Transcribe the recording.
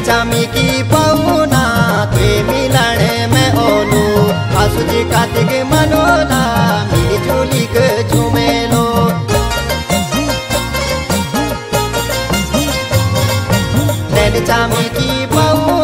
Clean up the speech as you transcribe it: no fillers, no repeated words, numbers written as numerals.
चामी की पाऊना तुए मिलन में ओलू आसुजी कार्तिक मनोला मिली जुली के झूमेलो चामी की पाऊ